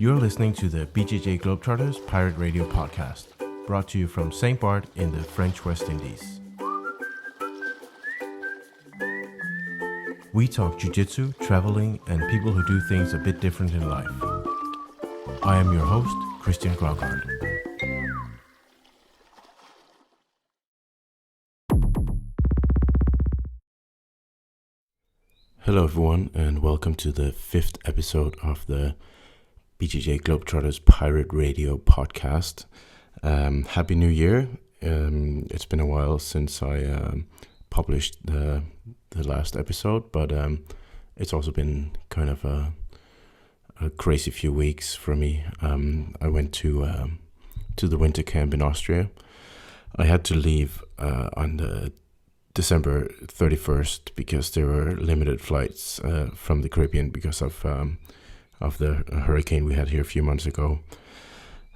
You're listening to the BJJ Globetrotters Pirate Radio podcast, brought to you from St. Bart in the French West Indies. We talk jiu-jitsu, traveling, and people who do things a bit different in life. I am your host, Christian Graugard. Hello everyone, and welcome to the 5th episode of the BJJ Globetrotters Pirate Radio podcast. Happy New Year. It's been a while since I published the last episode, but it's also been kind of a crazy few weeks for me. I went to the winter camp in Austria. I had to leave on the December 31st because there were limited flights from the Caribbean because of the hurricane we had here a few months ago.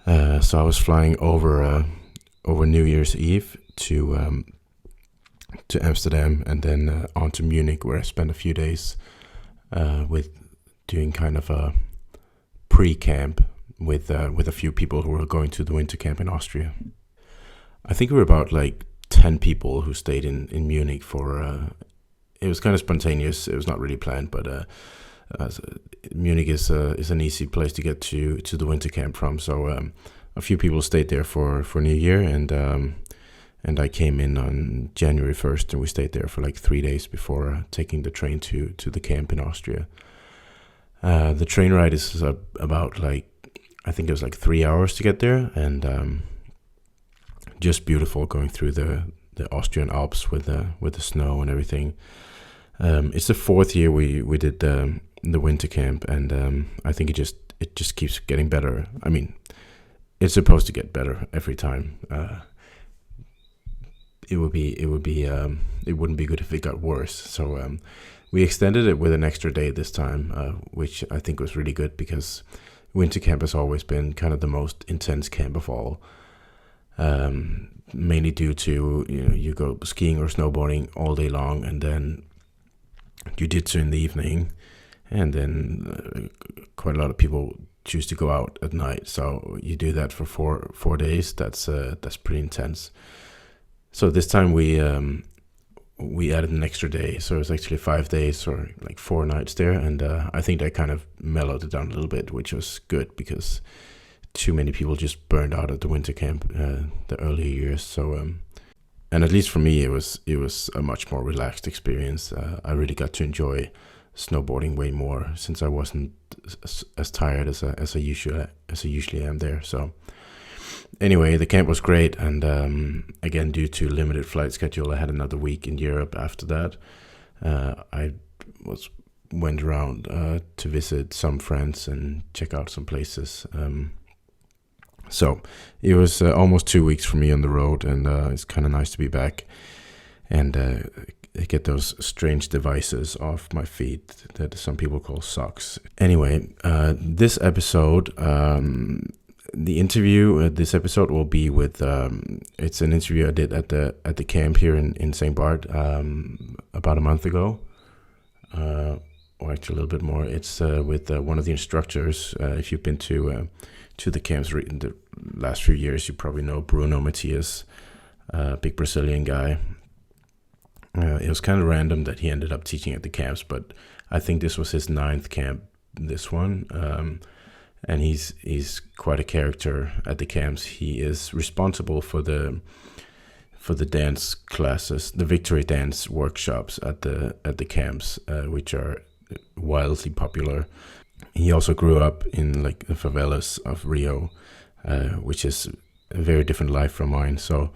So I was flying over New Year's Eve to Amsterdam and then on to Munich, where I spent a few days with doing kind of a pre-camp with a few people who were going to the winter camp in Austria. I think we were about like 10 people who stayed in Munich for it was kind of spontaneous. It was not really planned, but Munich is an easy place to get to the winter camp from. So a few people stayed there for New Year, and I came in on January 1st, and we stayed there for like 3 days before taking the train to the camp in Austria. The train ride is about like, I think it was like 3 hours to get there, and just beautiful going through the Austrian Alps with the snow and everything. It's the 4th year we did the winter camp, and I think it just keeps getting better. I mean, it's supposed to get better every time. It wouldn't be good if it got worse. So we extended it with an extra day this time, which I think was really good because winter camp has always been kind of the most intense camp of all. Mainly due to, you go skiing or snowboarding all day long, and then jiu-jitsu in the evening, and then quite a lot of people choose to go out at night. So you do that for four days. That's pretty intense. So this time we added an extra day, so it was actually 5 days or like 4 nights there, and I think that kind of mellowed it down a little bit, which was good because too many people just burned out at the winter camp the earlier years. So and at least for me it was a much more relaxed experience. I really got to enjoy snowboarding way more since I wasn't as tired as I usually am there. So anyway, the camp was great, and again, due to limited flight schedule, I had another week in Europe after that. I went around to visit some friends and check out some places. So it was almost 2 weeks for me on the road, and it's kind of nice to be back and get those strange devices off my feet that some people call socks. Anyway, this episode, the interview, this episode will be with, it's an interview I did at the camp here in St. Bart about a month ago, or actually a little bit more. It's with one of the instructors. If you've been to the camps in the last few years, you probably know Bruno Matias, big Brazilian guy. It was kind of random that he ended up teaching at the camps, but I think this was his 9th camp, this one, and he's quite a character at the camps. He is responsible for the dance classes, the victory dance workshops at the camps, which are wildly popular. He also grew up in like the favelas of Rio, which is a very different life from mine. So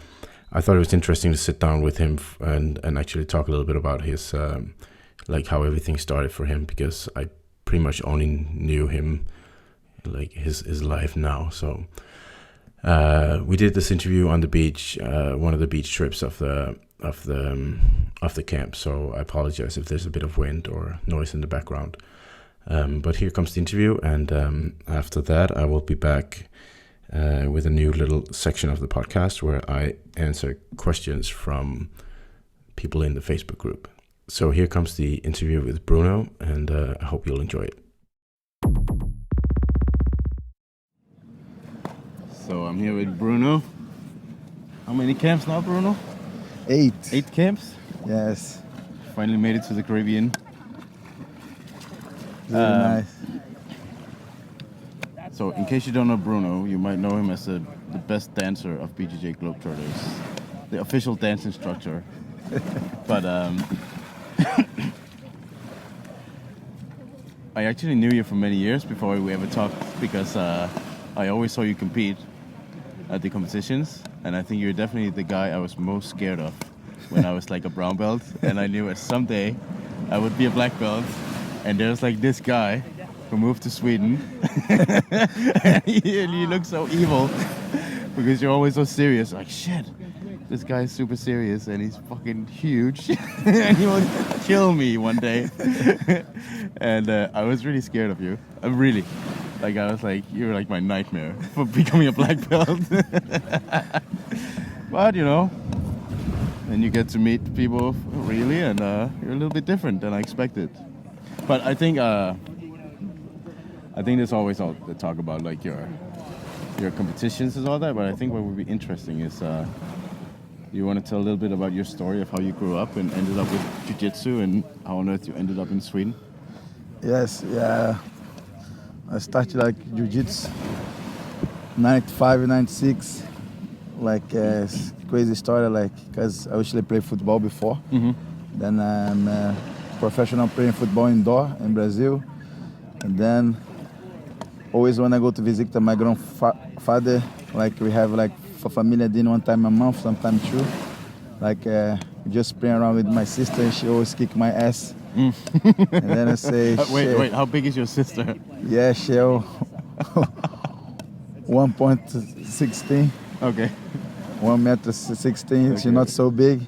I thought it was interesting to sit down with him and actually talk a little bit about his like how everything started for him, because I pretty much only knew him like his life now. So we did this interview on the beach, one of the beach trips of the camp. So I apologize if there's a bit of wind or noise in the background. But here comes the interview, and after that I will be back with a new little section of the podcast where I answer questions from people in the Facebook group. So here comes the interview with Bruno, and I hope you'll enjoy it. So I'm here with Bruno. How many camps now, Bruno? 8. 8 camps? Yes. Finally made it to the Caribbean. Really nice. So in case you don't know Bruno, you might know him as the best dancer of BJJ Globetrotters, the official dance instructor. But I actually knew you for many years before we ever talked, because I always saw you compete at the competitions, and I think you're definitely the guy I was most scared of when I was like a brown belt, and I knew that someday I would be a black belt, and there's like this guy who moved to Sweden, and he looks so evil because you're always so serious. Like, shit, this guy's super serious and he's fucking huge, and he will kill me one day. And I was really scared of you. Really. Like, I was like, you're like my nightmare for becoming a black belt. But, you know, then you get to meet people really, and you're a little bit different than I expected. But I think there's always all the talk about like your competitions and all that. But I think what would be interesting is you want to tell a little bit about your story of how you grew up and ended up with jiu-jitsu, and how on earth you ended up in Sweden. Yes, yeah. I started like jiu-jitsu 95, 96. Like crazy story, like, because I usually play football before. Mm-hmm. Then I'm a professional playing football indoor in Brazil. And then always when I go to visit my grandfather, like we have like for family dinner one time a month, sometimes 2. Like just playing around with my sister, and she always kick my ass. And then I say, wait, how big is your sister? Yeah, she 1.16. Okay. 1.16 m. Okay. She's not so big.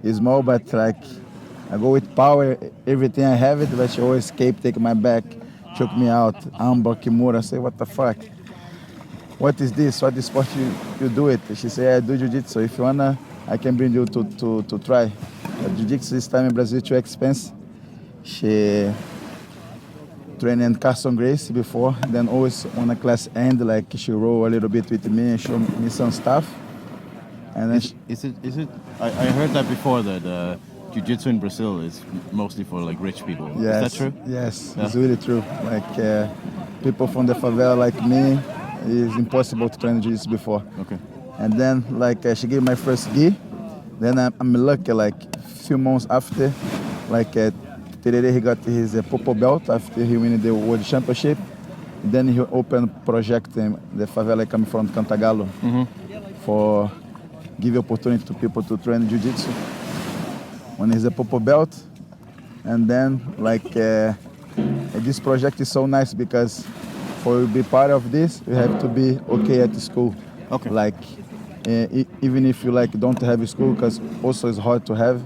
She's small, but like I go with power, everything I have it, but she always take my back, choke me out, armbar, kimura. I say, what the fuck? What is this? What is sport you do it? She say, I do jiu-jitsu. If you wanna, I can bring you to try. Jiu-jitsu this time in Brazil too expensive. She trained in Carson Grace before, then always when a class end, like she roll a little bit with me and show me some stuff. And then is it? I heard that before, that jiu-jitsu in Brazil is mostly for like rich people. Yes, is that true? Yes, Yeah. It's really true. Like people from the favela like me, it's impossible to train jiu-jitsu before. Okay. And then like she gave my first gi. Then I'm lucky, like a few months after, like Terere, he got his purple belt after he won the World Championship. Then he opened a project in the favela coming from Cantagalo, for give opportunity to people to train jiu-jitsu. When he's a purple belt, and then like this project is so nice because for you to be part of this, you have to be okay at school. Okay. Like even if you like don't have a school, because also it's hard to have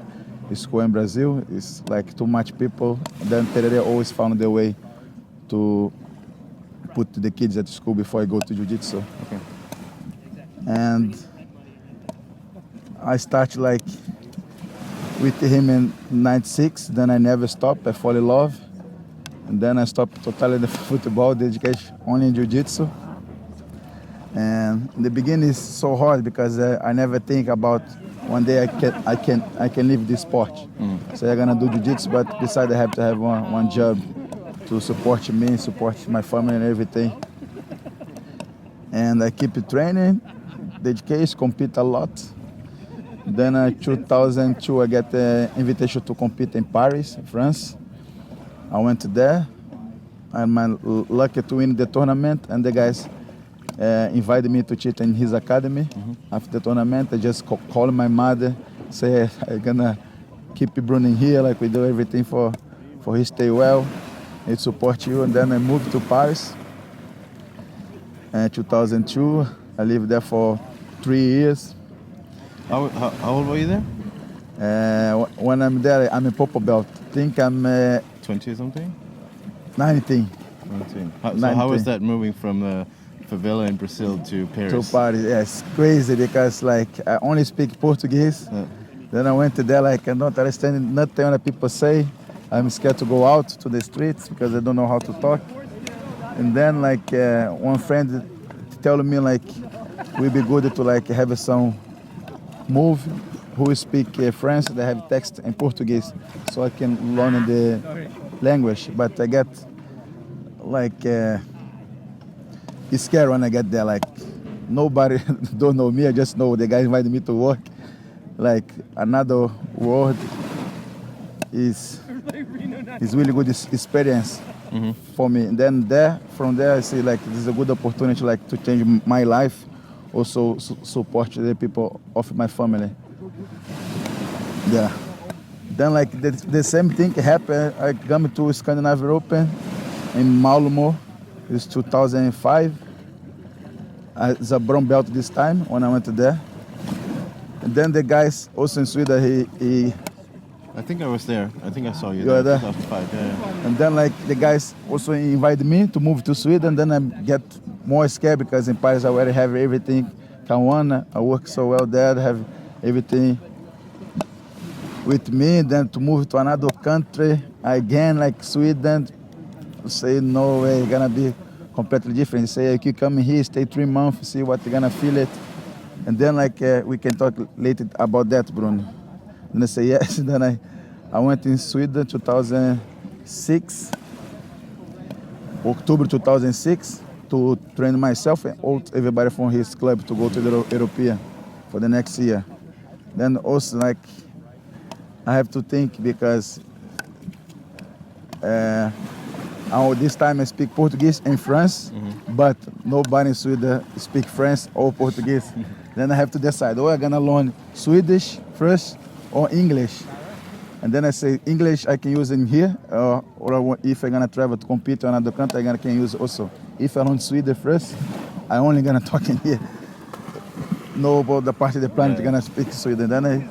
a school in Brazil. It's like too much people. Then Terere always found the way to put the kids at school before I go to jiu-jitsu. Okay. And I started like with him in 96. Then I never stopped. I fall in love. And then I stopped totally the football, dedication only in jiu-jitsu. And in the beginning it's so hard because I never think about one day I can leave this sport. So I'm gonna do jiu-jitsu, but besides I have to have one job to support me, support my family and everything. And I keep training, dedication, compete a lot. Then in 2002 I get the invitation to compete in Paris, France. I went there. I'm lucky to win the tournament, and the guys invited me to cheat in his academy. After the tournament, I just called my mother, say I'm gonna keep Bruno here, like we do everything for he stay well, he support you. And then I moved to Paris. In 2002, I lived there for 3 years. How old were you there? When I'm there, I'm a purple belt. I think I'm 20 or something? 19. 19. So how was that moving from favela in Brazil to Paris? To Paris, yes, crazy because like I only speak Portuguese. Yeah. Then I went there like I don't understand nothing that people say. I'm scared to go out to the streets because I don't know how to talk. And then like one friend told me like will be good to like have some move who speak French. They have text in Portuguese, so I can learn the language. But I get like scared when I get there. Like nobody don't know me. I just know the guy invited me to work. Like another world is really good experience for me. And then from there, I see like this is a good opportunity like to change my life, also support the people of my family. Yeah. Then like the same thing happened. I came to Scandinavian Open in Malmo. It's 2005. It's a brown belt this time when I went there. And then the guys also in Sweden, he I think I was there. I think I saw you were there. there? 2005, yeah. And then like the guys also invited me to move to Sweden. Then I get more scared because in Paris I already have everything. Caruana, I work so well there, I have everything with me. Then to move to another country again, like Sweden, say no way, it's gonna be completely different. Say you come here, stay 3 months, see what you're gonna feel it. And then like we can talk later about that, Bruno. And I say yes. Then I went in Sweden 2006, October 2006, to train myself and everybody from his club to go to the European for the next year. Then also like I have to think because this time I speak Portuguese in France, but nobody in Sweden speak French or Portuguese. Then I have to decide, I'm gonna learn Swedish first or English. And then I say English I can use in here, or if I'm gonna travel to compete in another country, I can use also. If I learn Sweden first, I only gonna talk in here. No about the part of the planet gonna speak Sweden. Then I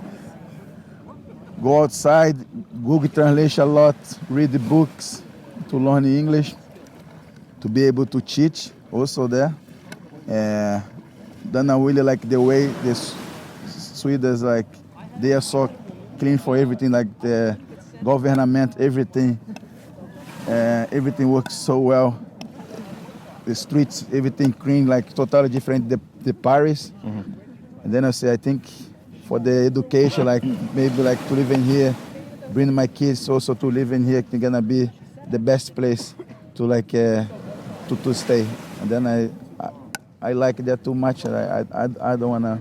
go outside, Google Translation a lot, read the books to learn English, to be able to teach also there. Then I really like the way the Swedes like they are so clean for everything, like the government, everything works so well. The streets, everything clean, like totally different the Paris. And then I say, I think for the education, like maybe like to live in here, bring my kids also to live in here, it's gonna be the best place to like to stay. And then I like that too much. I don't wanna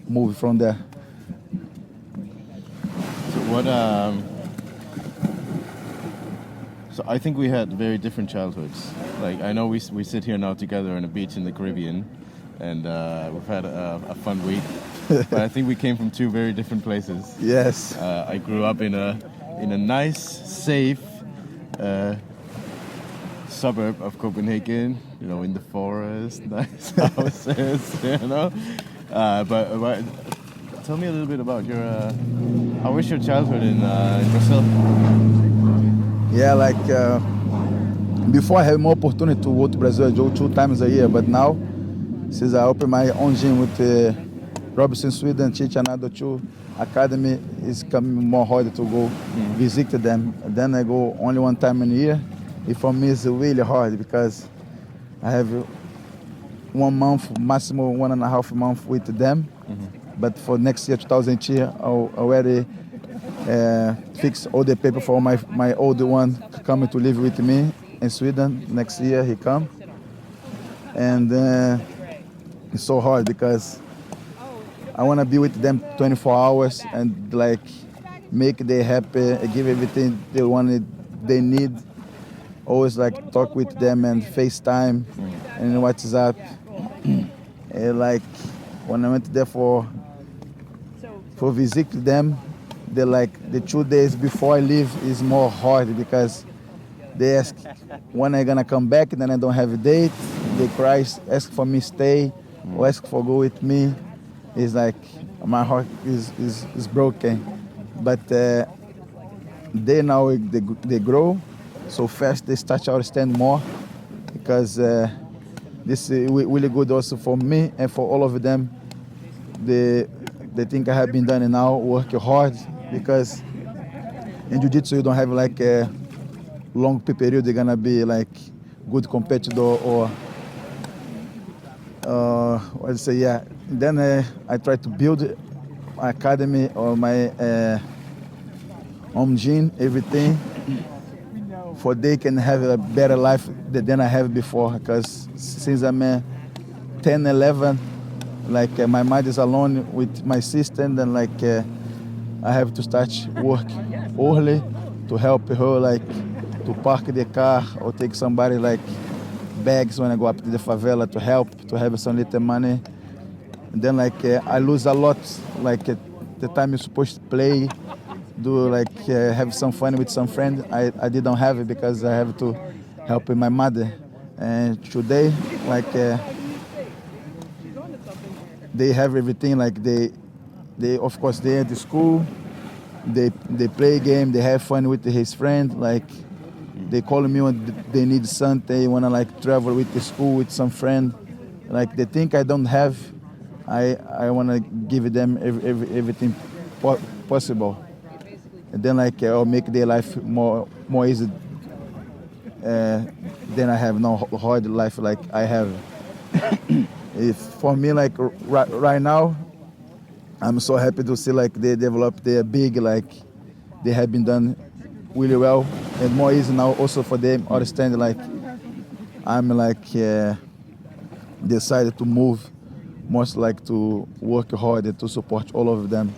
move from there. So I think we had very different childhoods. Like I know we sit here now together on a beach in the Caribbean, and we've had a fun week. But I think we came from two very different places. Yes. I grew up in a nice, safe suburb of Copenhagen. You know, in the forest, nice houses. You know, but tell me a little bit about your. How was your childhood in Brazil? Yeah, like before I had more opportunity to go to Brazil, I go 2 times a year. But now, since I opened my own gym with Robinson Sweden, teach another 2 academy, it's becoming more hard to go visit them. And then I go only 1 time in a year. It for me is really hard because I have 1 month, maximum 1.5 months with them. But for next year, 2002, I already fix all the paper for my older one coming to live with me in Sweden. Next year he come. And it's so hard because I want to be with them 24 hours and like make them happy, give everything they need. Always like talk with them and FaceTime and WhatsApp. And like when I went there for visit them, they like the 2 days before I leave is more hard because they ask when I gonna come back, and then I don't have a date. They cry, ask for me stay, or ask for go with me. It's like my heart is broken. But they now they grow so fast. They start to understand more because this is really good also for me and for all of them. They think I have been done now, work hard, because in Jiu-Jitsu you don't have like a long period. They're gonna be like good competitor or what I say, yeah. Then I try to build my academy or my home gym, everything, for they can have a better life than I have before. Because since I'm 10, 11, like my mother is alone with my sister, and then like I have to start work early to help her, like to park the car or take somebody like bags when I go up to the favela to help, to have some little money. And then like I lose a lot, like the time you're supposed to play, do like have some fun with some friends. I didn't have it because I have to help my mother. And today, like they have everything, like they of course they at the school, they play game, they have fun with his friend, like they call me when they need something, they wanna like travel with the school with some friend, like they think I don't have, I wanna give them everything possible, and then like I'll make their life more easy than I have no hard life like I have. If for me, like right now, I'm so happy to see like they develop, they're big, like they have been done really well, and more easy now also for them understand like I'm like decided to move, most like to work hard and to support all of them.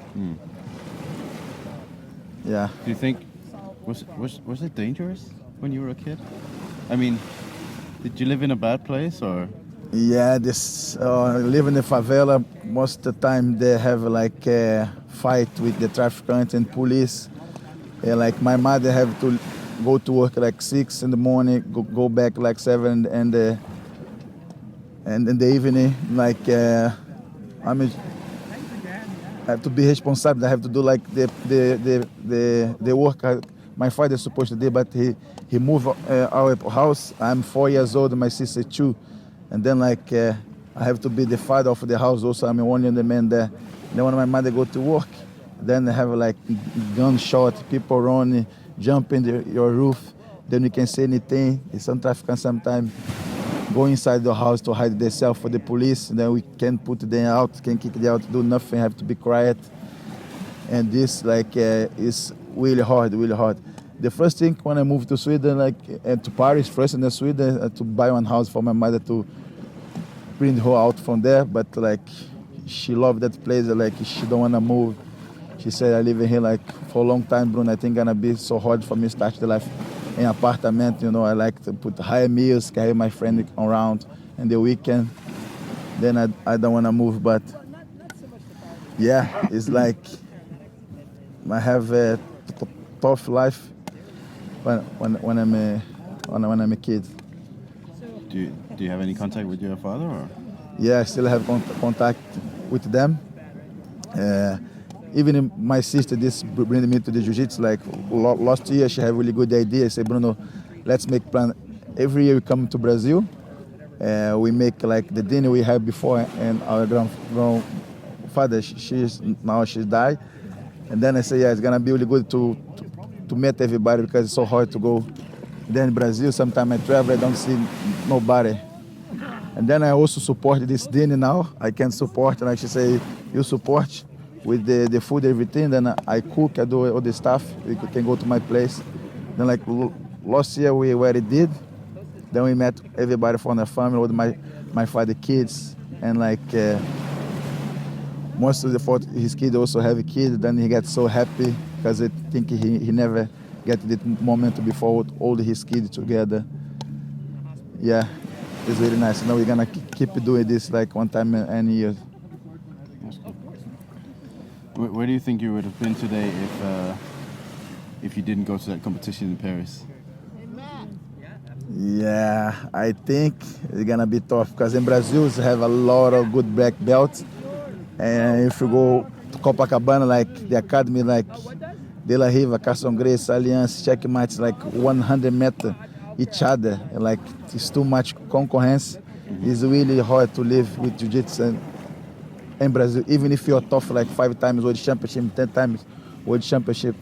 Yeah. Do you think was it dangerous when you were a kid? I mean, did you live in a bad place or? Yeah, this live in the favela. Most of the time they have like a fight with the traffickers and police. Like my mother have to go to work like 6 in the morning, go back like 7, and in the evening, like I have to be responsible. I have to do like the work my father is supposed to do, but he moved our house. I'm 4 years old, my sister 2. And then like I have to be the father of the house also. I'm only the man there. Then when my mother go to work, then they have like gunshot, people running, jumping your roof. Then you can't say anything. Some traffickers sometimes go inside the house to hide themselves for the police. Then we can't put them out, can't kick them out, do nothing, have to be quiet. And this like is really hard, really hard. The first thing when I moved to Sweden, like to Paris first, and then Sweden, to buy one house for my mother to bring her out from there. But like she loved that place, like she don't wanna move. She said, I live in here like for a long time, Bruno. I think gonna be so hard for me to start the life in apartment. You know, I like to put high meals, carry my friend around in the weekend. Then I don't wanna move, but yeah, it's like I have a tough life when I'm a kid. Do you have any contact with your father or? Yeah, I still have contact with them. Even my sister, this bring me to the jiu-jitsu. Like last year, she had a really good idea. I said, Bruno, let's make plan. Every year we come to Brazil. We make like the dinner we had before, and our grandfather, she's died. And then I say, yeah, it's gonna be really good to meet everybody because it's so hard to go. Then in Brazil, sometimes I travel, I don't see nobody. And then I also support this dinner now. I can support, like she say, you support with the food, everything. Then I cook, I do all the stuff. We can go to my place. Then like last year we already did. Then we met everybody from the family, all my father kids, and like most of his kids also have a kid. Then he gets so happy because I think he never get the moment before with all his kids together. Yeah, it's really nice. Now we're gonna keep doing this like one time any year. Where do you think you would have been today if you didn't go to that competition in Paris? Yeah, I think it's gonna be tough because in Brazil we have a lot of good black belts, and if you go to Copacabana, like the academy, like De La Riva, Carson Grace, Alliance, checkmates, like 100 meters each other, like it's too much concurrence. It's really hard to live with jiu-jitsu in Brazil, even if you're tough like 5 times world championship, 10 times world championship,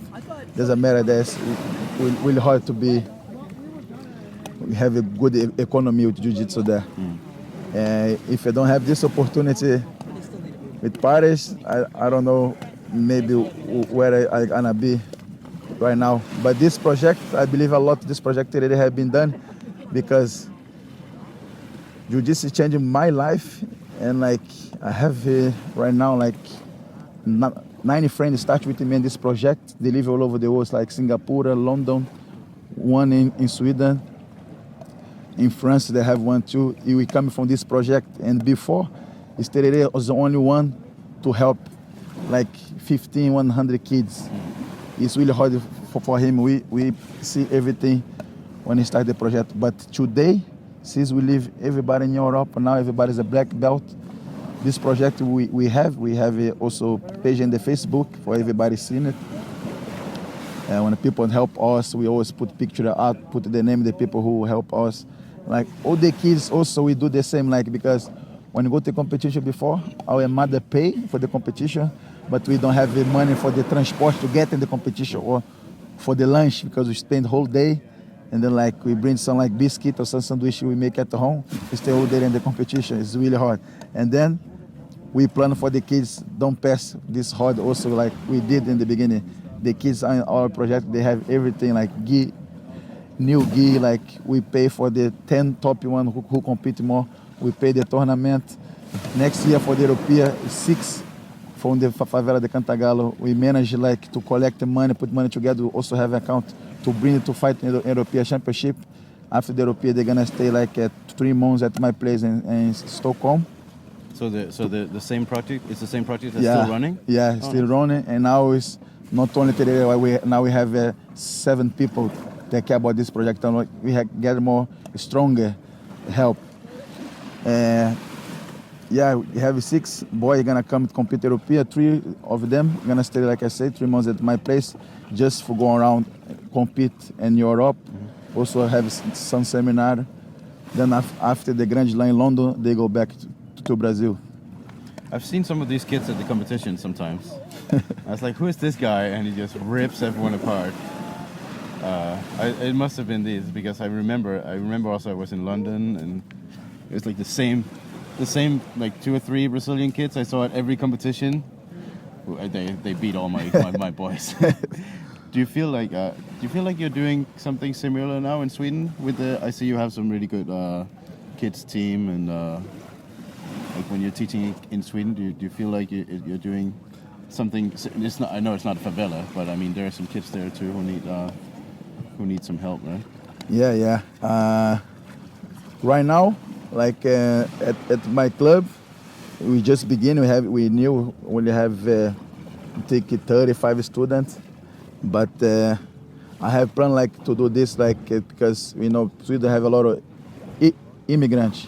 doesn't matter. That's really hard to be. We have a good economy with jiu-jitsu there. If I don't have this opportunity with Paris, I don't know maybe where I gonna be right now. But this project, I believe a lot of this project already have been done because Jiu-Jitsu is changing my life, and like I have right now like 90 friends start with me in this project. They live all over the world, like Singapore, London, one in Sweden. In France, they have one too. We come from this project, and before, Esterere was the only one to help like 100 kids. It's really hard for him. We see everything when he started the project. But today, since we live everybody in Europe, now everybody's a black belt. This project we have also page in the Facebook for everybody seeing it. And when people help us, we always put picture out, put the name of the people who help us. Like all the kids also, we do the same, like, because when you go to competition before, our mother pay for the competition, but we don't have the money for the transport to get in the competition or for the lunch, because we spend the whole day, and then like we bring some like biscuit or some sandwich we make at home. We stay all day in the competition. It's really hard. And then we plan for the kids don't pass this hard also, like we did in the beginning. The kids in our project, they have everything like new gi, like we pay for the 10 top one who compete more. We pay the tournament. Next year for the European, 6 from the favela de Cantagalo. We manage like to collect money, put money together. We also have account to bring it to fight in the European Championship. After the European, they're gonna stay like 3 months at my place in Stockholm. So the same project, it's the same project that's still running? Yeah, still running, and now it's not only today. Now we have 7 people that care about this project, and we get more stronger help. Yeah, we have 6 boys gonna come to compete European. 3 of them gonna stay, like I said, 3 months at my place, just for go around compete in Europe. Mm-hmm. Also have some seminar. Then after the Grand Slam in London, they go back to Brazil. I've seen some of these kids at the competition sometimes. I was like, who is this guy? And he just rips everyone apart. It must have been these, because I remember also I was in London, and it was like the same like 2 or 3 Brazilian kids I saw at every competition. They beat all my boys. Do you feel like you're doing something similar now in Sweden? I see you have some really good kids team, and like when you're teaching in Sweden, do you feel like you're doing something? It's not. I know it's not a favela, but I mean there are some kids there too who need some help, right? Yeah. Right now, like at my club, we just begin. We only have take 35 students, but I have planned like to do this because Sweden have a lot of immigrants,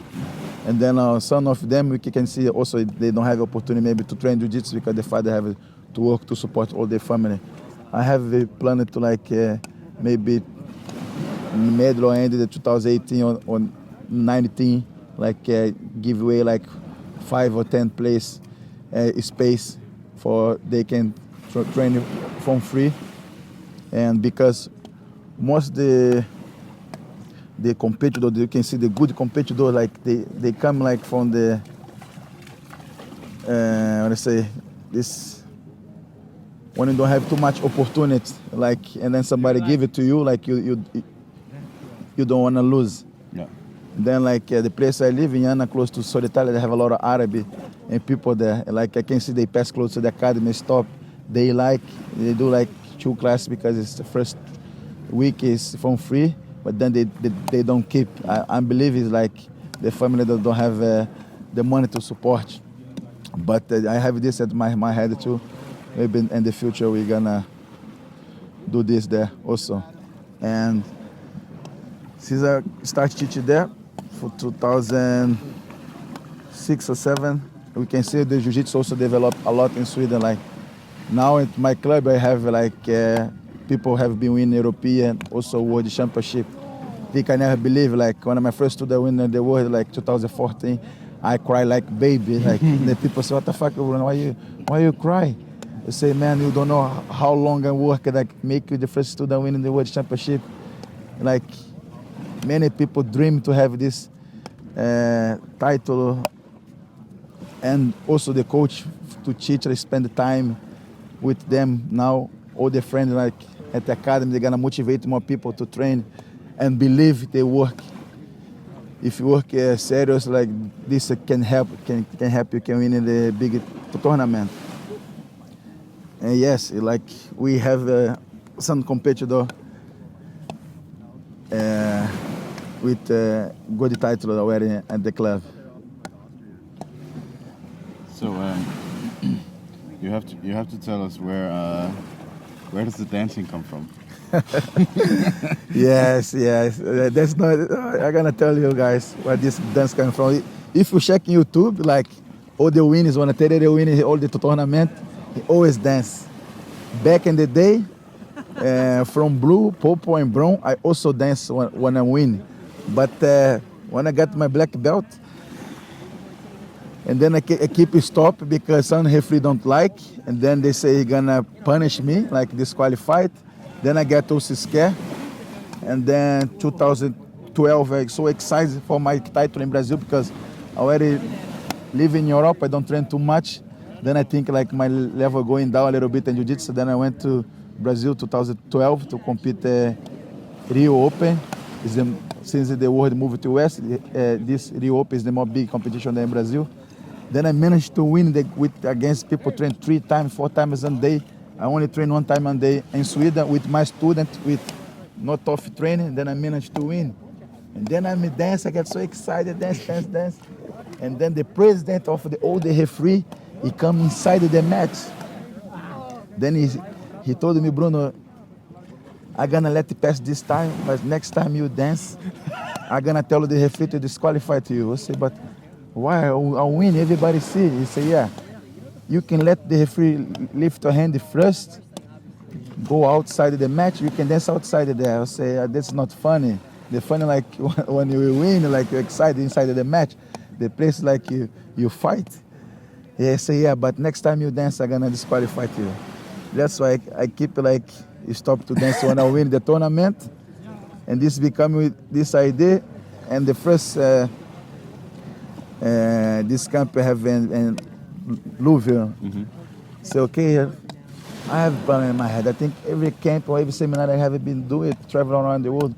and then some of them we can see also they don't have opportunity maybe to train jiu-jitsu because the father have to work to support all their family. I have planned to maybe middle or end of 2018 or 19, give away 5 or 10 place space for they can train from free, and because most the competitors, you can see the good competitors, they come from the this when you don't have too much opportunity, and then somebody give it to you, you don't want to lose. Yeah. Then the place I live in, Anna, close to Solitaria, they have a lot of Arabic and people there. I can see they pass close to the academy, stop. They do 2 classes because it's the first week is from free, but then they don't keep. I believe it's the family that don't have the money to support. But I have this at my head too. Maybe in the future we're gonna do this there also. And since I started teaching there for 2006 or 7, we can see the jiu-jitsu also developed a lot in Sweden. Now at my club I have people have been winning European, also World Championship. They can never believe, one of my first students winning the world 2014, I cry like baby. The people say, what the fuck, Bruno, why you cry? I say, man, you don't know how long I work make you the first student winning the World Championship. Many people dream to have this title, and also the coach to teach, spend time with them now. All the friends like at the academy, they're gonna motivate more people to train and believe they work. If you work serious like this, can help you can win in the big tournament. And yes, like we have some competitor with good title already at the club. So you have to tell us where does the dancing come from? Yes. That's not. I'm gonna tell you guys where this dance comes from. If you check YouTube, like all the winners, when I tell you the winners, all the tournament, he always dance. Back in the day, from blue, purple, and brown, I also dance when I win. But when I got my black belt, and then I keep it stop because some referee don't like, and then they say gonna punish me, like disqualified. Then I get also scared, and then 2012 I'm so excited for my title in Brazil because I already live in Europe. I don't train too much. Then I think like my level going down a little bit in jiu-jitsu. Then I went to Brazil 2012 to compete Rio Open. Since the world moved to US, this Rio Open is the more big competition than in Brazil. Then I managed to win against people train 3 times, 4 times a day. I only train 1 time a day in Sweden with my student with not tough training. Then I managed to win. And then I'm a dance. I get so excited, dance. And then the president of the older referee, he come inside the match. Then he told me, Bruno, I'm gonna let it pass this time, but next time you dance, I'm gonna tell the referee to disqualify you. I say, but why? I'll win, everybody see. He say, yeah. You can let the referee lift your hand first, go outside the match, you can dance outside there. I say, that's not funny. The funny like when you win, like you're excited inside the match, the place like you fight. Yeah, I say, yeah, but next time you dance, I'm gonna disqualify you. That's why I keep like, you stop to dance when I win the tournament, and this become this idea, and the first this camp I have in Louisville. Mm-hmm. So okay, I have a plan in my head. I think every camp or every seminar I have been doing, traveling around the world,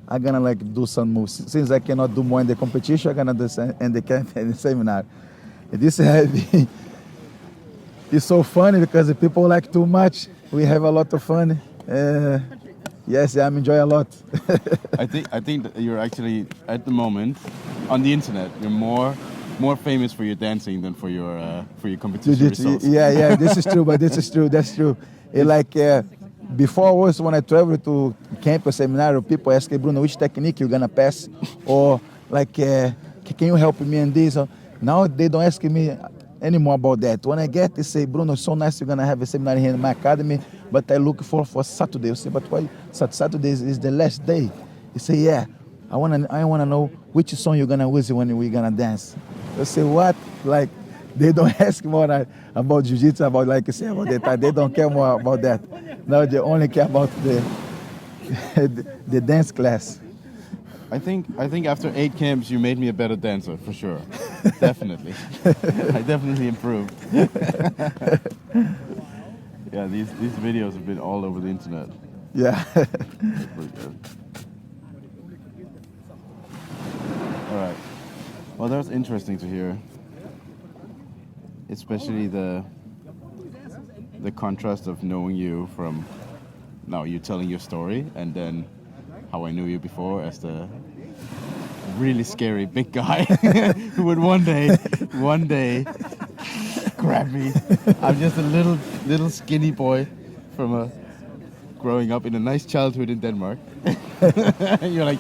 I'm gonna like do some moves. Since I cannot do more in the competition, I'm gonna do in the camp and the seminar. And this has been, it's so funny because the people like too much. We have a lot of fun. Yes, I'm enjoying a lot. I think that you're actually at the moment on the internet. You're more famous for your dancing than for your competition results. Yeah, this is true. But this is true. That's true. Before was when I traveled to campus seminar, people ask me, Bruno, which technique you're gonna pass, or like, can you help me in this? Now they don't ask me anymore about that. When I get, they say, Bruno, so nice you're gonna have a seminar here in my academy, but I look for Saturday. I say, but why Saturday is the last day? He say, yeah, I wanna know which song you're gonna use when we're gonna dance. I say, what? Like, they don't ask more about jiu-jitsu, about like you say, about that. They don't care more about that. Now they only care about the dance class. I think after 8 camps, you made me a better dancer, for sure. Definitely. I definitely improved. Yeah, these videos have been all over the internet. Yeah. Pretty good. All right. Well, that was interesting to hear. Especially the contrast of knowing you from now you telling your story, and then how I knew you before as the really scary big guy who would one day grab me. I'm just a little skinny boy from growing up in a nice childhood in Denmark. You're like,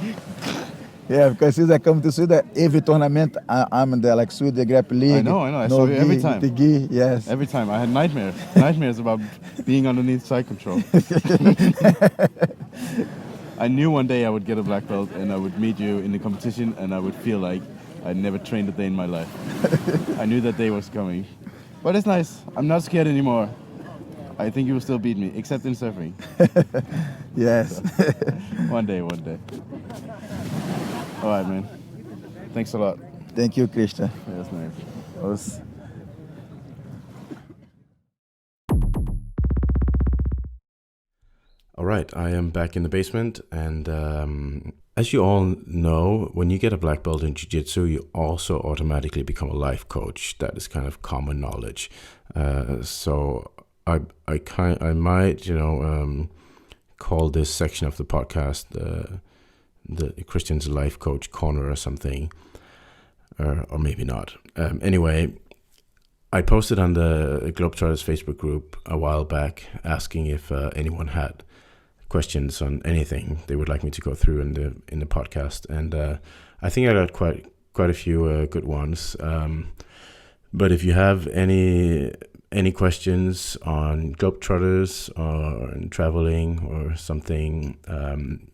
yeah, because since I come to Sweden, every tournament I'm in there, like Sweden Grappling League. I know. I saw you every time. The gi, yes. Every time. I had nightmares about being underneath side control. I knew one day I would get a black belt and I would meet you in the competition and I would feel like I'd never trained a day in my life. I knew that day was coming. But it's nice. I'm not scared anymore. I think you will still beat me, except in surfing. Yes. So, one day. All right, man. Thanks a lot. Thank you, Christian. That's nice. Was All right, I am back in the basement, and as you all know, when you get a black belt in Jiu-Jitsu, you also automatically become a life coach. That is kind of common knowledge. So I might, call this section of the podcast the Christian's Life Coach Corner or something, or maybe not. Anyway, I posted on the Globetrotters Facebook group a while back asking if anyone had questions on anything they would like me to go through in the podcast, and I think I got quite a few good ones. But if you have any questions on Globetrotters or on traveling or something,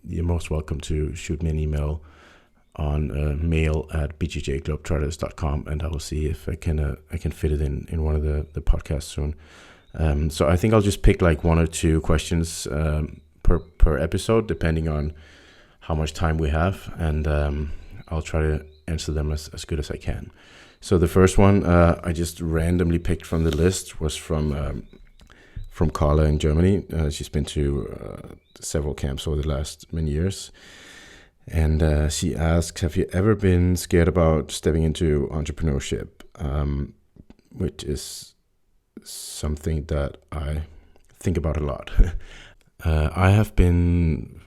you're most welcome to shoot me an email on mail@bjjglobetrotters.com, and I will see if I can fit it in one of the podcasts soon. So I think I'll just pick like one or two questions per episode, depending on how much time we have, and I'll try to answer them as good as I can. So the first one I just randomly picked from the list was from Carla in Germany. She's been to several camps over the last many years, and she asks, have you ever been scared about stepping into entrepreneurship, which is something that I think about a lot. I have been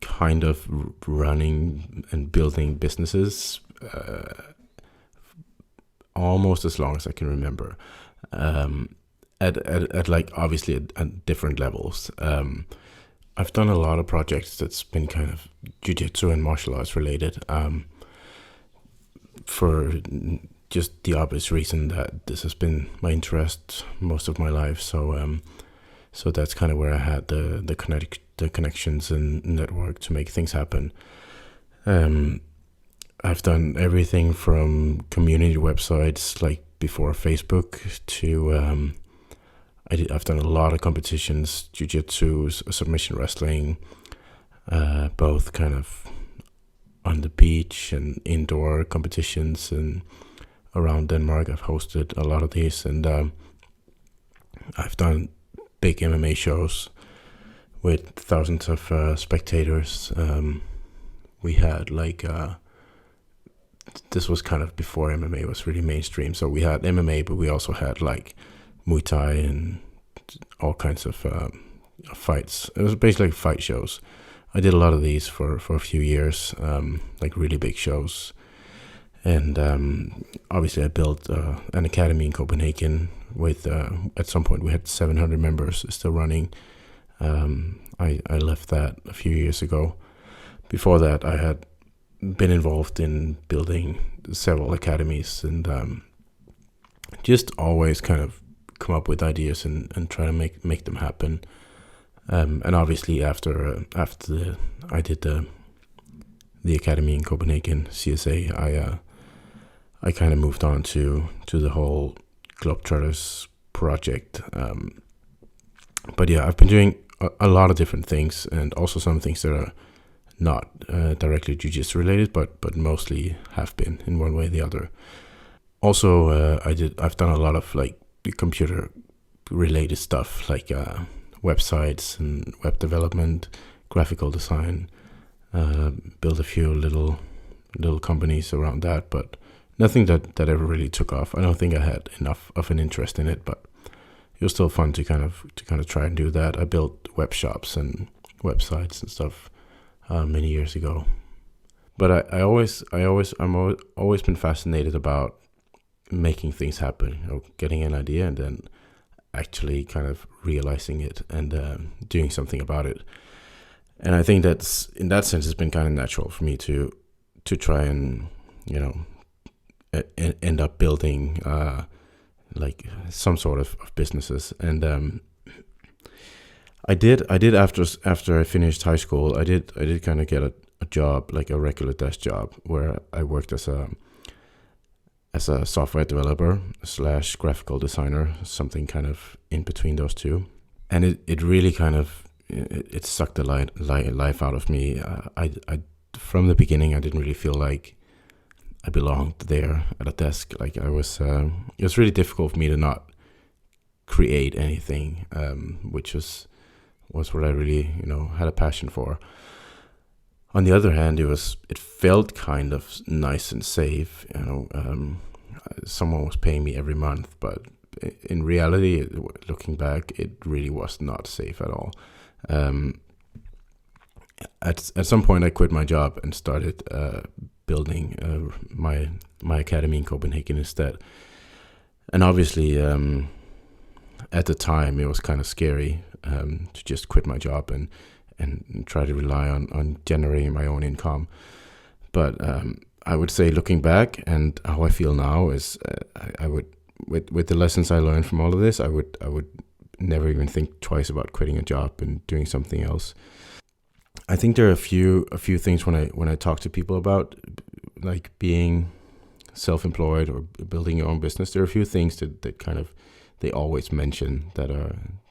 kind of running and building businesses almost as long as I can remember, at like obviously at different levels. I've done a lot of projects that's been kind of jiu-jitsu and martial arts related, for just the obvious reason that this has been my interest most of my life. So that's kind of where I had the connections and network to make things happen. I've done everything from community websites like before Facebook to I've done a lot of competitions, jiu-jitsu, submission wrestling, both kind of on the beach and indoor competitions, and around Denmark I've hosted a lot of these, and I've done big MMA shows with thousands of spectators. We had like this was kind of before MMA was really mainstream, so we had MMA, but we also had like Muay Thai and all kinds of fights. It was basically fight shows. I did a lot of these for a few years, like really big shows. And obviously I built an academy in Copenhagen with, at some point we had 700 members still running. I left that a few years ago. Before that, I had been involved in building several academies, and just always kind of come up with ideas and try to make them happen. And obviously after I did the academy in Copenhagen, CSA, I kind of moved on to the whole Globetrotters project. But yeah, I've been doing a lot of different things, and also some things that are not directly jiu-jitsu related, but mostly have been in one way or the other. Also, I've done a lot of like computer related stuff, like websites and web development, graphical design. Built a few little companies around that, but nothing that ever really took off. I don't think I had enough of an interest in it, but it was still fun to kind of try and do that. I built web shops and websites and stuff many years ago. But I'm always been fascinated about making things happen, getting an idea and then actually kind of realizing it and doing something about it. And I think that's, in that sense, it's been kind of natural for me to try and, end up building like some sort of businesses. And I did after I finished high school, I did kind of get a job, like a regular desk job, where I worked as a software developer / graphical designer, something kind of in between those two. And it really kind of, it sucked the life out of me. I from the beginning, I didn't really feel like I belonged there at a desk. Like I was, it was really difficult for me to not create anything, which was what I really, had a passion for. On the other hand, it felt kind of nice and safe. Someone was paying me every month, but in reality, looking back, it really was not safe at all. At some point, I quit my job and started building my academy in Copenhagen instead. And obviously, at the time, it was kind of scary to just quit my job and try to rely on generating my own income. But I would say, looking back and how I feel now is, I would, with the lessons I learned from all of this, I would never even think twice about quitting a job and doing something else. I think there are a few things when I talk to people about like being self-employed or building your own business. There are a few things that kind of they always mention that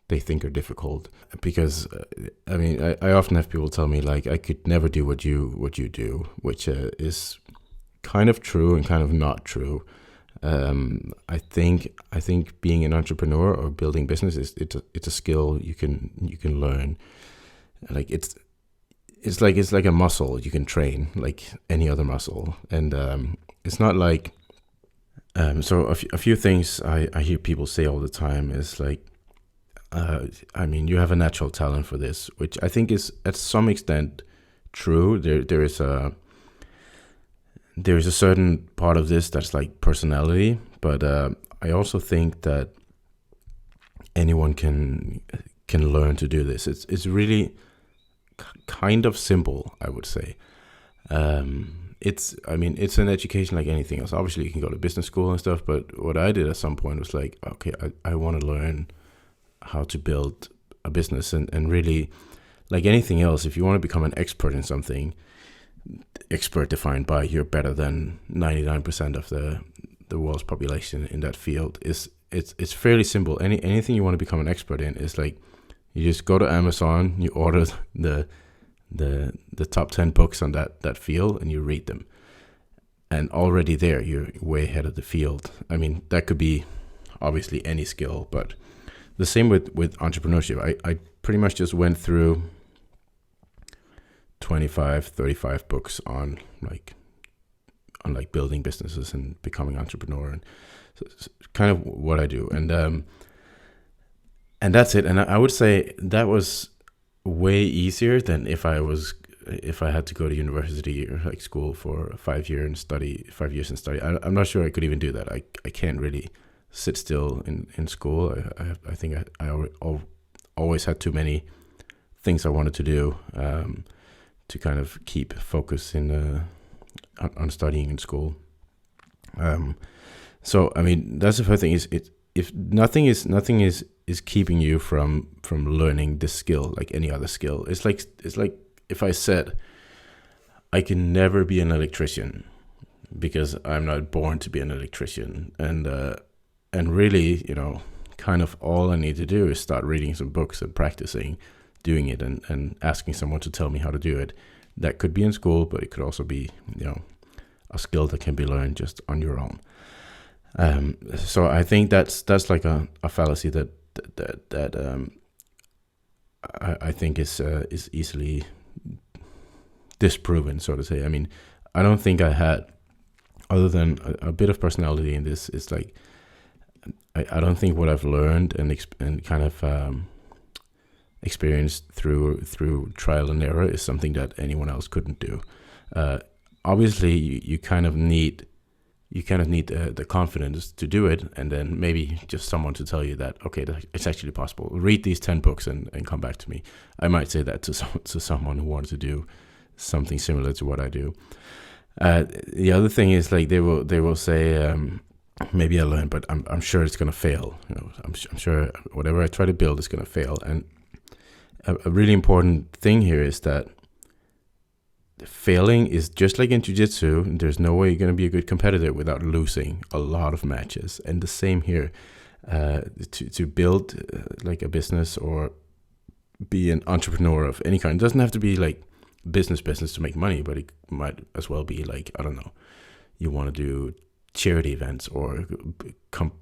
they think are difficult, because I often have people tell me like I could never do what you do, which is kind of true and kind of not true. I think being an entrepreneur or building business it's a skill you can learn. Like it's like a muscle you can train like any other muscle, and it's not like so a few things I hear people say all the time is like you have a natural talent for this, which I think is at some extent true. There is a certain part of this that's like personality, but I also think that anyone can learn to do this. It's really kind of simple, I would say. It's an education like anything else. Obviously, you can go to business school and stuff, but what I did at some point was like, okay, I want to learn how to build a business, and really, like anything else, if you want to become an expert in something, expert defined by you're better than 99% of the world's population in that field, it's fairly simple. Anything you want to become an expert in is like, you just go to Amazon, you order the top 10 books on that field, and you read them. And already there, you're way ahead of the field. I mean, that could be obviously any skill, but the same with entrepreneurship. I pretty much just went through 25, 35 books on building businesses and becoming an entrepreneur. And so it's kind of what I do. And that's it. And I would say that was way easier than if I had to go to university or like school for 5 years and study. I'm not sure I could even do that. I can't really sit still in school. I think I always had too many things I wanted to do to kind of keep focus on studying in school. So I mean, that's the first thing. If nothing is keeping you from learning this skill, like any other skill. It's like if I said I can never be an electrician because I'm not born to be an electrician, and really, kind of all I need to do is start reading some books and practicing doing it, and asking someone to tell me how to do it. That could be in school, but it could also be a skill that can be learned just on your own. So I think that's like a fallacy that I think is easily disproven, so to say. I mean, I don't think I had, other than a bit of personality in this, it's like I don't think what I've learned and kind of experienced through trial and error is something that anyone else couldn't do. Obviously, you kind of need the confidence to do it, and then maybe just someone to tell you that, okay, it's actually possible. Read these 10 books and come back to me. I might say that to someone who wants to do something similar to what I do. The other thing is like they will say, maybe I learned, but I'm sure it's gonna fail. I'm sure whatever I try to build is gonna fail. And a really important thing here is that failing is just like in jiu-jitsu. There's no way you're going to be a good competitor without losing a lot of matches. And the same here. To build like a business or be an entrepreneur of any kind, it doesn't have to be like business to make money, but it might as well be like, I don't know, you want to do charity events or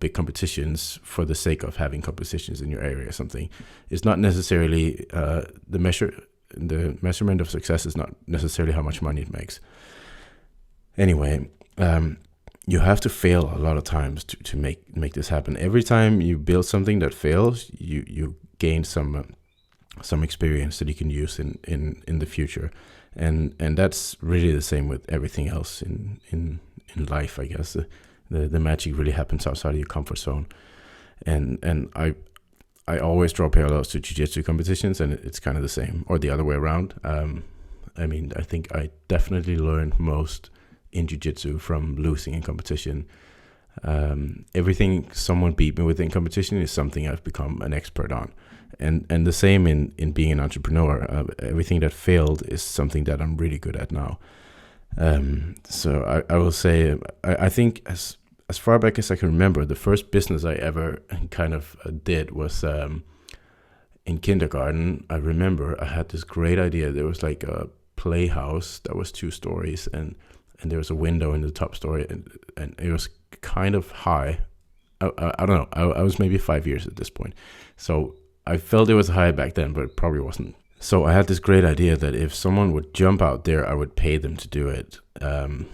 big competitions for the sake of having competitions in your area or something. It's not necessarily the measurement of success is not necessarily how much money it makes. Anyway, you have to fail a lot of times to make this happen. Every time you build something that fails, you gain some experience that you can use in the future, and that's really the same with everything else in life, I guess. The magic really happens outside of your comfort zone, and I always draw parallels to jiu-jitsu competitions, and it's kind of the same, or the other way around. I mean, I think I definitely learned most in jiu-jitsu from losing in competition. Everything someone beat me with in competition is something I've become an expert on, and the same in being an entrepreneur. Everything that failed is something that I'm really good at now. So I will say, I think as far back as I can remember, the first business I ever kind of did was in kindergarten. I remember I had this great idea. There was like a playhouse that was 2 stories, and there was a window in the top story, and it was kind of high. I don't know. I was maybe 5 years at this point, so I felt it was high back then, but it probably wasn't. So I had this great idea that if someone would jump out there, I would pay them to do it. And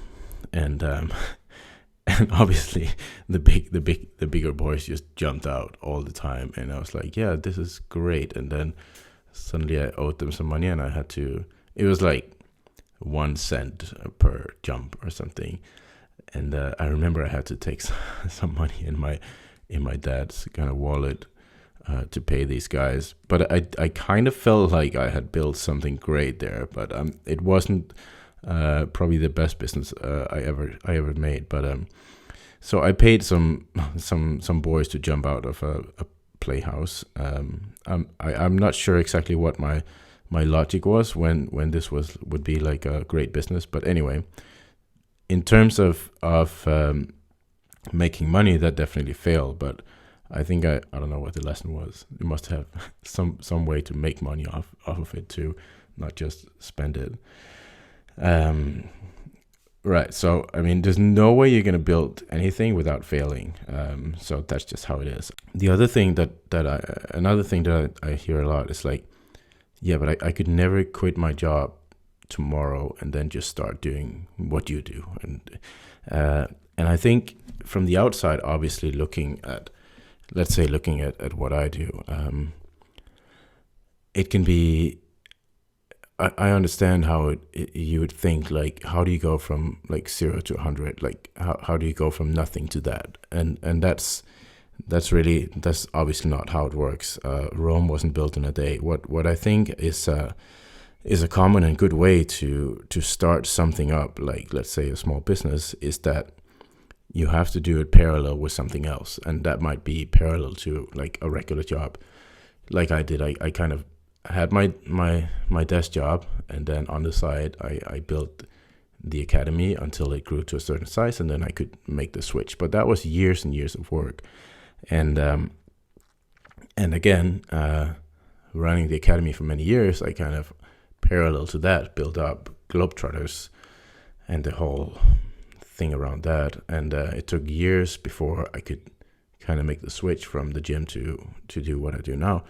obviously the bigger boys just jumped out all the time, and I was like, yeah, this is great. And then suddenly I owed them some money, and I had to. It was like 1 cent per jump or something, and I remember I had to take some money in my dad's kind of wallet to pay these guys. But I kind of felt like I had built something great there, but it wasn't probably the best business I ever made. But so I paid some boys to jump out of a playhouse. I'm not sure exactly what my logic was when this would be like a great business, but anyway, in terms of making money, that definitely failed. But I think I don't know what the lesson was. You must have some way to make money off of it too, not just spend it. Right. So I mean, there's no way you're gonna build anything without failing. So that's just how it is. The other thing another thing that I hear a lot is like, yeah, but I could never quit my job tomorrow and then just start doing what you do. And I think from the outside, obviously looking at what I do, it can be, I understand how you would think, like, how do you go from like 0 to 100? Like, how do you go from nothing to that? And that's obviously not how it works. Rome wasn't built in a day. What I think is a common and good way to start something up, like let's say a small business, is that you have to do it parallel with something else, and that might be parallel to like a regular job, like I did. I kind of had my desk job, and then on the side I built the academy until it grew to a certain size, and then I could make the switch. But that was years and years of work, and again, running the academy for many years, I kind of parallel to that built up Globetrotters and the whole thing around that, and it took years before I could kind of make the switch from the gym to do what I do now.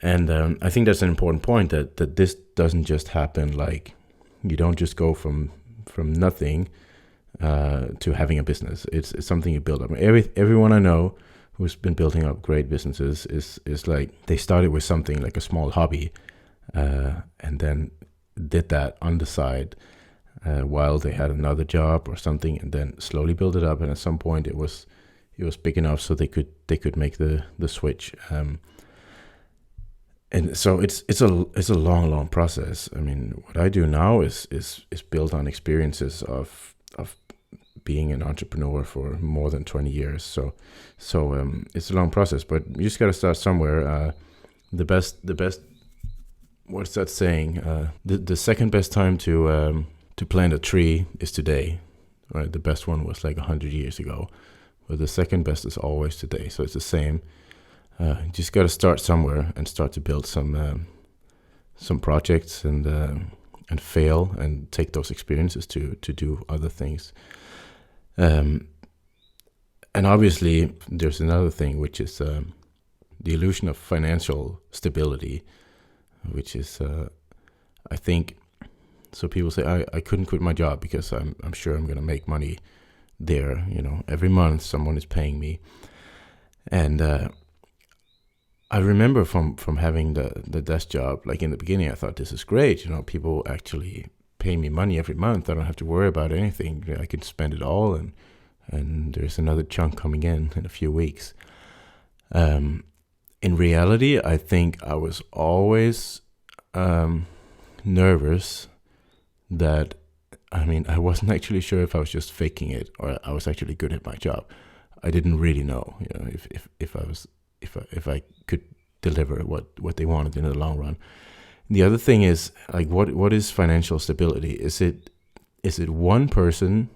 And I think that's an important point, that this doesn't just happen. Like, you don't just go from nothing to having a business. It's something you build up. Everyone I know who's been building up great businesses is like, they started with something like a small hobby, and then did that on the side while they had another job or something, and then slowly build it up. And at some point it was big enough so they could make the switch. And so it's a long process. I mean, what I do now is built on experiences of being an entrepreneur for more than 20 years. So it's a long process, but you just got to start somewhere. The best. What's that saying? The second best time to plant a tree is today. Right? The best one was like 100 years ago, but the second best is always today. So it's the same. Just got to start somewhere and start to build some projects and fail and take those experiences to do other things. And obviously, there's another thing, which is the illusion of financial stability, which is, I think, so people say, I couldn't quit my job because I'm sure I'm going to make money there. Every month someone is paying me. And I remember from having the desk job, like in the beginning, I thought this is great. People actually pay me money every month. I don't have to worry about anything. I can spend it all, and there's another chunk coming in a few weeks. In reality, I think I was always nervous that, I wasn't actually sure if I was just faking it or I was actually good at my job. I didn't really know, if I could deliver what they wanted in the long run. The other thing is, like, what is financial stability? Is it one person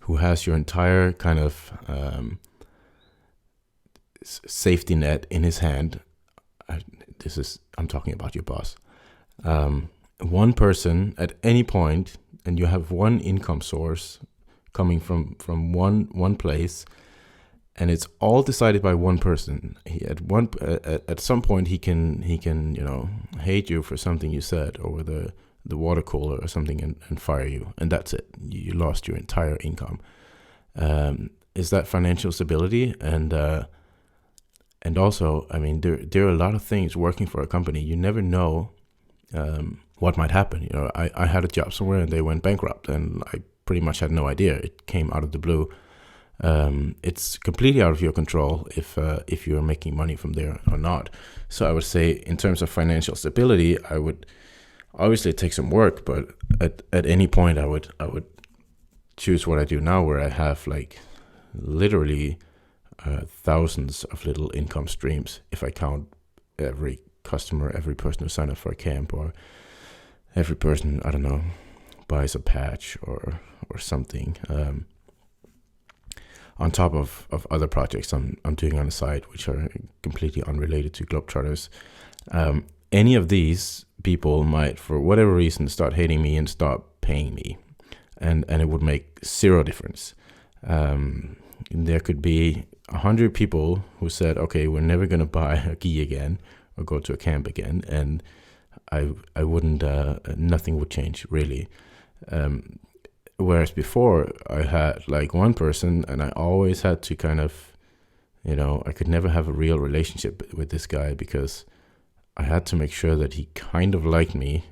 who has your entire kind of safety net in his hand? I'm talking about your boss. One person at any point, and you have one income source coming from one place, and it's all decided by one person. At some point he can hate you for something you said over the water cooler or something and fire you, and that's it. You lost your entire income. Is that financial stability? And also, there are a lot of things working for a company. You never know what might happen. I had a job somewhere and they went bankrupt, and I pretty much had no idea. It came out of the blue. It's completely out of your control if you're making money from there or not. So I would say, in terms of financial stability, I would obviously take some work, but at any point I would choose what I do now, where I have like literally thousands of little income streams, if I count every customer, every person who signs up for a camp, or every person, I don't know, buys a patch or something, on top of other projects I'm doing on the side, which are completely unrelated to Globetrotters. Any of these people might, for whatever reason, start hating me and stop paying me, and it would make zero difference. There could be 100 people who said, okay, we're never going to buy a gi again or go to a camp again, and I wouldn't, nothing would change really. Whereas before I had like one person, and I always had to kind of, I could never have a real relationship with this guy because I had to make sure that he kind of liked me.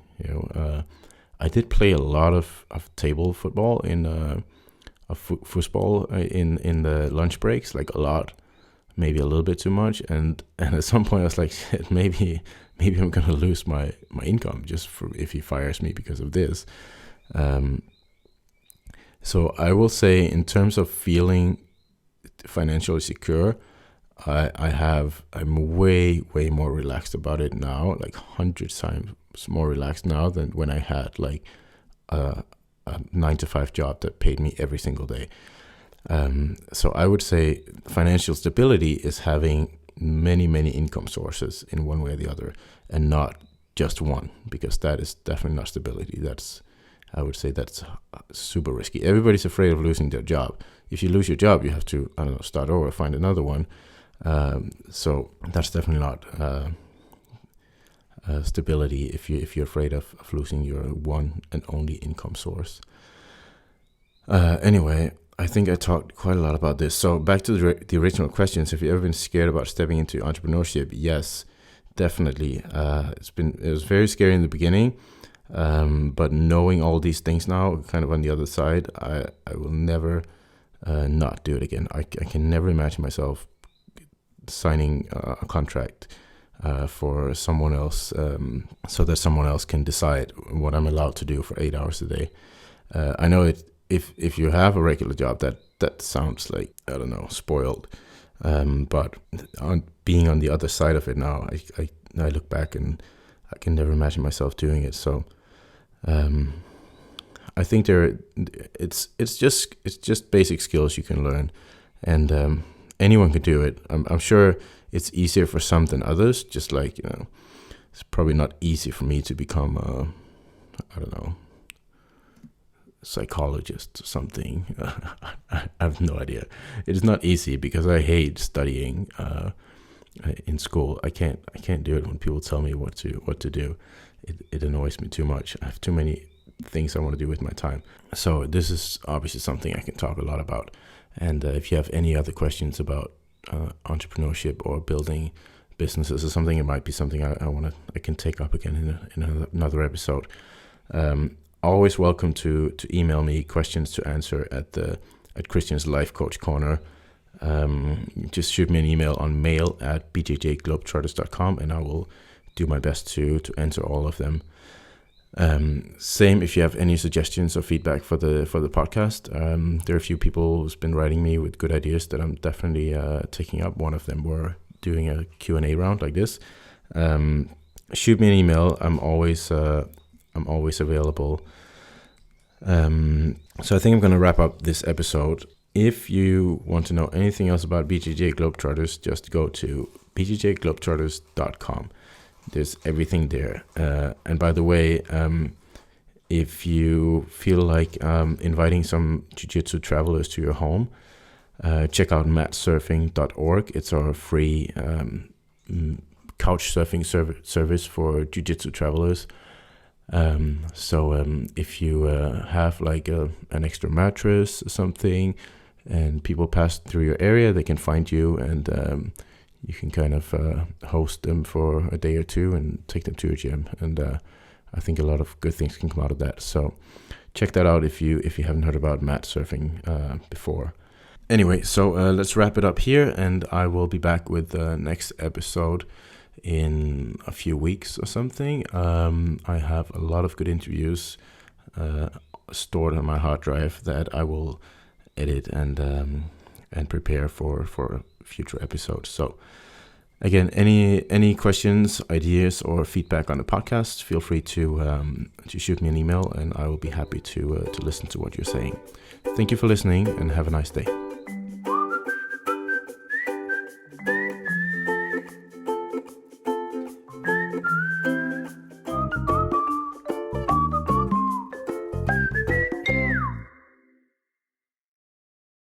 I did play a lot of table football football in the lunch breaks, like a lot, maybe a little bit too much, and at some point I was like, shit, maybe I'm gonna lose my income just if he fires me because of this. So I will say, in terms of feeling financially secure, I'm way more relaxed about it now, like hundreds times more relaxed now than when I had like a 9-to-5 job that paid me every single day. So I would say financial stability is having many income sources in one way or the other, and not just one, because that is definitely not stability. I would say that's super risky. Everybody's afraid of losing their job. If you lose your job, you have to, start over, find another one. So that's definitely not stability if you're afraid of losing your one and only income source. Anyway, I think I talked quite a lot about this. So back to the original questions. Have you ever been scared about stepping into entrepreneurship? Yes, definitely. It was very scary in the beginning, but knowing all these things now, kind of on the other side, I will never not do it again. I can never imagine myself signing a contract for someone else, so that someone else can decide what I'm allowed to do for 8 hours a day. I know if you have a regular job, that sounds like, I don't know, spoiled. But being on the other side of it now, I look back and I can never imagine myself doing it. So I think it's just basic skills you can learn, and anyone can do it. I'm sure it's easier for some than others. Just like, it's probably not easy for me to become psychologist or something. I have no idea. It is not easy because I hate studying in school. I can't do it when people tell me what to do. It annoys me too much. I have too many things I want to do with my time. So this is obviously something I can talk a lot about. And if you have any other questions about entrepreneurship or building businesses or something, it might be something I can take up again in another episode. Always welcome to email me questions to answer at Christian's Life Coach Corner. Just shoot me an email on mail@bjjglobetrotters.com, and I will do my best to answer all of them. Same if you have any suggestions or feedback for the podcast. There are a few people who's been writing me with good ideas that I'm definitely taking up. One of them were doing a Q&A round like this. Shoot me an email. I'm always available. So I think I'm going to wrap up this episode. If you want to know anything else about BJJ Globetrotters, just go to bjjglobetrotters.com. There's everything there. And by the way, if you feel like inviting some jiu-jitsu travelers to your home, check out matsurfing.org. It's our free couch surfing service for jiu-jitsu travelers. So if you have like an extra mattress or something and people pass through your area, they can find you, and you can kind of host them for a day or two and take them to your gym. And I think a lot of good things can come out of that. So check that out if you haven't heard about mat surfing before. Anyway, so let's wrap it up here, and I will be back with the next episode in a few weeks or something. I have a lot of good interviews stored on my hard drive that I will edit and prepare for future episodes. So again, any questions, ideas, or feedback on the podcast, feel free to shoot me an email, and I will be happy to listen to what you're saying. Thank you for listening, and have a nice day.